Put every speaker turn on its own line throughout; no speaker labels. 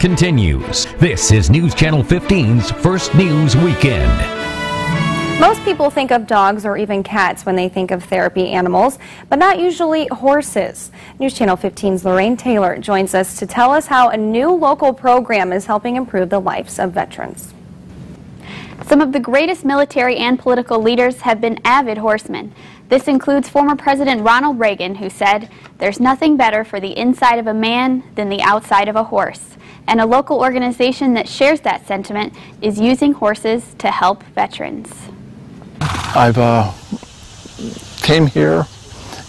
continues. This is News Channel 15's First News Weekend.
Most people think of dogs or even cats when they think of therapy animals, but not usually horses. News Channel 15's L.Taylor joins us to tell us how a new local program is helping improve the lives of veterans.
Some of the greatest military and political leaders have been avid horsemen. This includes former President Ronald Reagan, who said, "There's nothing better for the inside of a man than the outside of a horse." And a local organization that shares that sentiment is using horses to help veterans.
I've came here,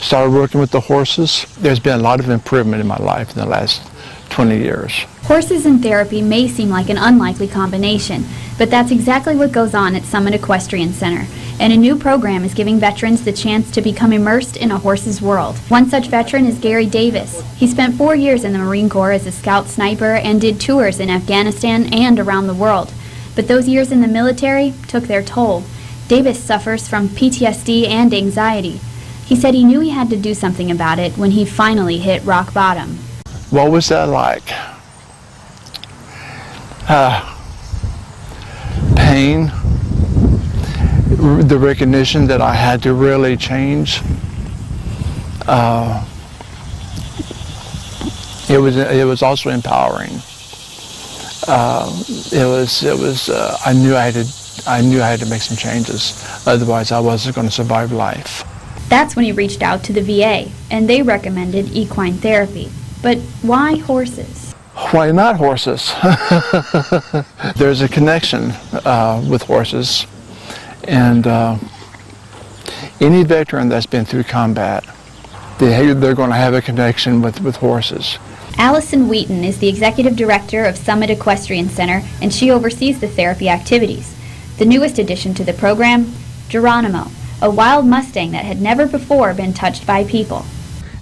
started working with the horses. There's been a lot of improvement in my life in the last 20 years.
Horses and therapy may seem like an unlikely combination, but that's exactly what goes on at Summit Equestrian Center. And a new program is giving veterans the chance to become immersed in a horse's world. One such veteran is Gary Davis. He spent 4 years in the Marine Corps as a scout sniper and did tours in Afghanistan and around the world. But those years in the military took their toll. Davis suffers from PTSD and anxiety. He said he knew he had to do something about it when he finally hit rock bottom.
What was that like? Pain, the recognition that I had to really change. It was also empowering. I knew I had to make some changes, otherwise I wasn't going to survive life.
That's when he reached out to the VA, and they recommended equine therapy. But why horses?
Why not horses? There's a connection with horses, and any veteran that's been through combat, they're going to have a connection with horses.
Allison Wheaton is the executive director of Summit Equestrian Center, and she oversees the therapy activities. The newest addition to the program, Geronimo, a wild Mustang that had never before been touched by people.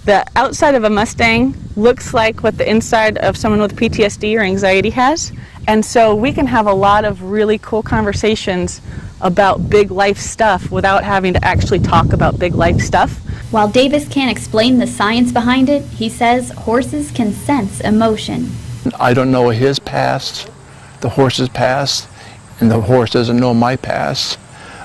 The outside of a Mustang looks like what the inside of someone with PTSD or anxiety has, and so we can have a lot of really cool conversations about big life stuff without having to actually talk about big life stuff.
While Davis can't explain the science behind it, he says horses can sense emotion.
I don't know his past, the horse's past, and the horse doesn't know my past,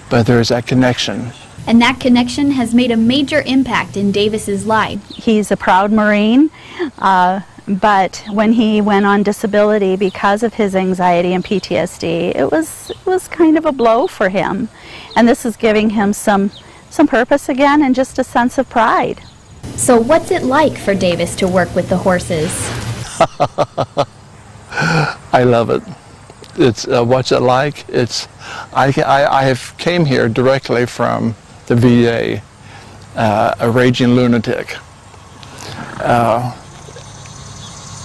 but there's that connection.
And that connection has made a major impact in Davis's life.
He's a proud Marine, but when he went on disability because of his anxiety and PTSD, it was kind of a blow for him. And this is giving him some purpose again and just a sense of pride.
So what's it like for Davis to work with the horses?
I love it. It's what's it like? I have came here directly from the VA, a raging lunatic,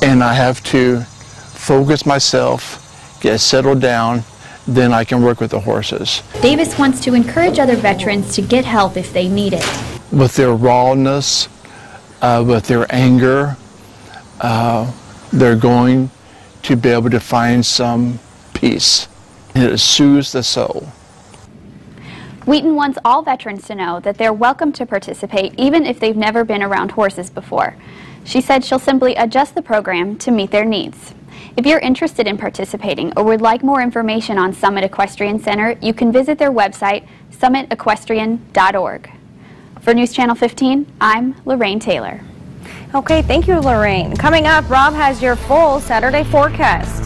and I have to focus myself, get settled down, then I can work with the horses.
Davis wants to encourage other veterans to get help if they need it.
With their rawness, with their anger, they're going to be able to find some peace. It soothes the soul.
Wheaton wants all veterans to know that they're welcome to participate even if they've never been around horses before. She said she'll simply adjust the program to meet their needs. If you're interested in participating or would like more information on Summit Equestrian Center, you can visit their website, summitequestrian.org. For News Channel 15, I'm L.Taylor.
Okay, thank you, Lorraine. Coming up, Rob has your full Saturday forecast.